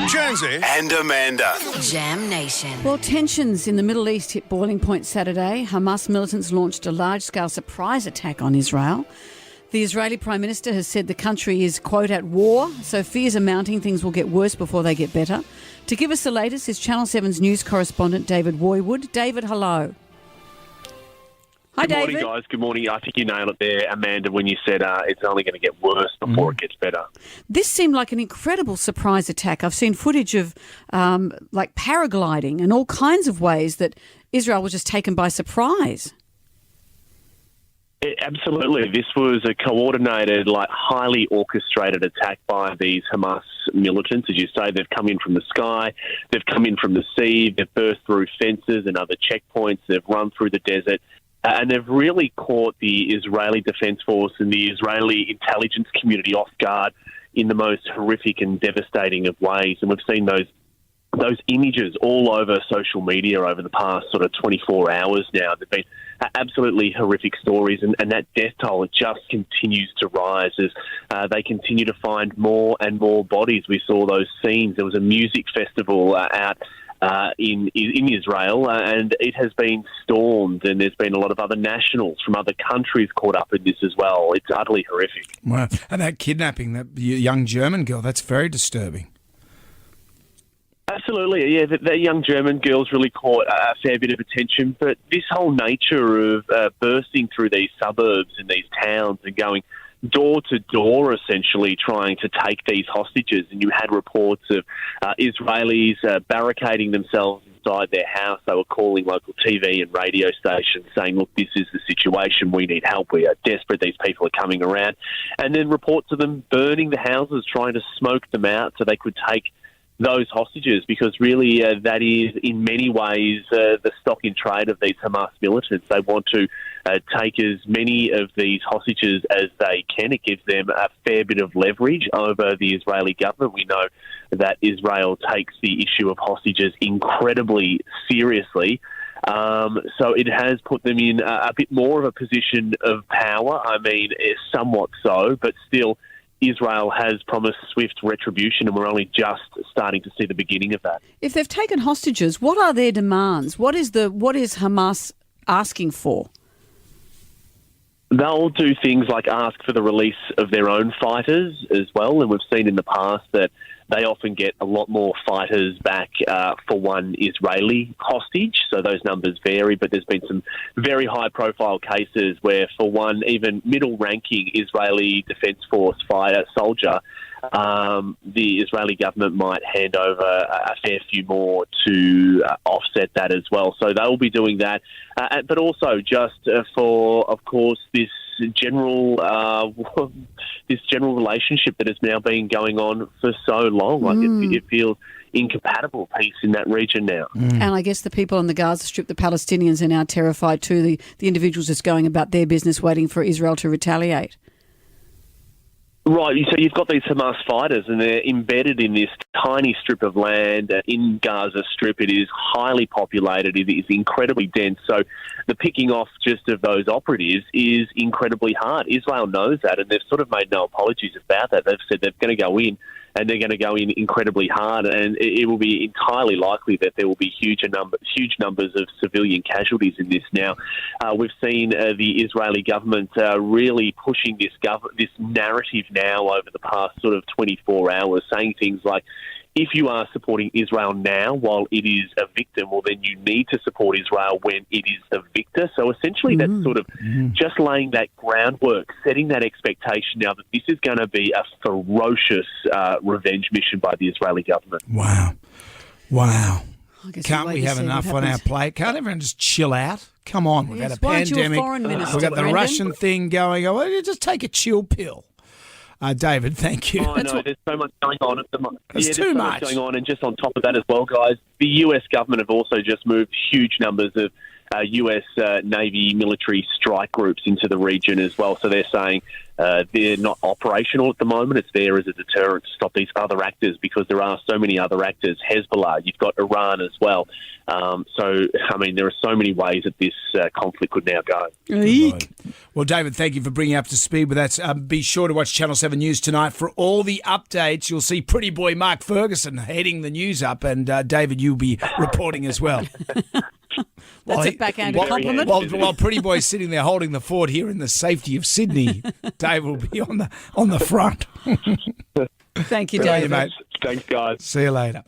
Jonesy and Amanda. Jam Nation. Well, tensions in the Middle East hit boiling point Saturday. Hamas militants launched a large-scale surprise attack on Israel. The Israeli Prime Minister has said the country is, quote, at war, so fears are mounting things will get worse before they get better. To give us the latest is Channel 7's news correspondent David Woiwod. David, hello. Hi, David. Good morning, guys. Good morning. I think you nailed it there, Amanda, when you said it's only going to get worse before it gets better. This seemed like an incredible surprise attack. I've seen footage of like paragliding and all kinds of ways that Israel was just taken by surprise. Absolutely. This was a coordinated, highly orchestrated attack by these Hamas militants. As you say, they've come in from the sky, they've come in from the sea, they've burst through fences and other checkpoints, they've run through the desert. And they've really caught the Israeli Defence Force and the Israeli intelligence community off guard in the most horrific and devastating of ways. And we've seen those images all over social media over the past sort of 24 hours now. They've been absolutely horrific stories, and that death toll, it just continues to rise as they continue to find more and more bodies. We saw those scenes. There was a music festival out in Israel, and it has been stormed, and there's been a lot of other nationals from other countries caught up in this as well. It's utterly horrific. Wow. And that kidnapping, that young German girl, that's very disturbing. Absolutely, yeah. That young German girl's really caught a fair bit of attention, but this whole nature of bursting through these suburbs and these towns and going door to door, essentially trying to take these hostages. And you had reports of Israelis barricading themselves inside their house. They were calling local TV and radio stations saying, look, this is the situation. We need help. We are desperate. These people are coming around. And then reports of them burning the houses, trying to smoke them out so they could take those hostages, because really that is in many ways the stock in trade of these Hamas militants. They want to take as many of these hostages as they can. It gives them a fair bit of leverage over the Israeli government. We know that Israel takes the issue of hostages incredibly seriously. So it has put them in a bit more of a position of power. I mean, somewhat so, but still Israel has promised swift retribution, and we're only just starting to see the beginning of that. If they've taken hostages, what are their demands? What is Hamas asking for? They'll do things like ask for the release of their own fighters as well, and we've seen in the past that they often get a lot more fighters back for one Israeli hostage. So those numbers vary, but there's been some very high-profile cases where for one even middle-ranking Israeli Defence Force soldier, the Israeli government might hand over a fair few more to offset that as well. So they'll be doing that. But also just for, of course, this general relationship that has now been going on for so long. It feels incompatible peace in that region now. And I guess the people on the Gaza Strip, the Palestinians, are now terrified too. The individuals just going about their business waiting for Israel to retaliate. Right, so you've got these Hamas fighters, and they're embedded in this tiny strip of land in Gaza Strip. It is highly populated. It is incredibly dense. So the picking off just of those operatives is incredibly hard. Israel knows that, and they've sort of made no apologies about that. They've said they're going to go in, and they're going to go in incredibly hard, and it will be entirely likely that there will be huge numbers of civilian casualties in this. Now, we've seen the Israeli government really pushing this narrative now over the past sort of 24 hours, saying things like, if you are supporting Israel now while it is a victim, well, then you need to support Israel when it is the victor. So essentially that's sort of just laying that groundwork, setting that expectation now that this is going to be a ferocious revenge mission by the Israeli government. Wow. Can't we have enough on our plate? Can't everyone just chill out? Come on, we've had a pandemic. We've got the Russian thing going on. Just take a chill pill. David, thank you. I know, there's so much going on at the moment. There's too much going on, and just on top of that as well, guys, the US government have also just moved huge numbers of US Navy military strike groups into the region as well. So they're saying they're not operational at the moment. It's there as a deterrent to stop these other actors, because there are so many other actors. Hezbollah, you've got Iran as well. So, I mean, there are so many ways that this conflict could now go. Right. Well, David, thank you for bringing up to speed with that. Be sure to watch Channel 7 News tonight for all the updates. You'll see pretty boy Mark Ferguson heading the news up, and David, you'll be reporting as well. That's a backhanded compliment. While pretty boy's sitting there holding the fort here in the safety of Sydney, Dave will be on the front. Thank you, Good on David. you, mate. Thanks, guys. See you later.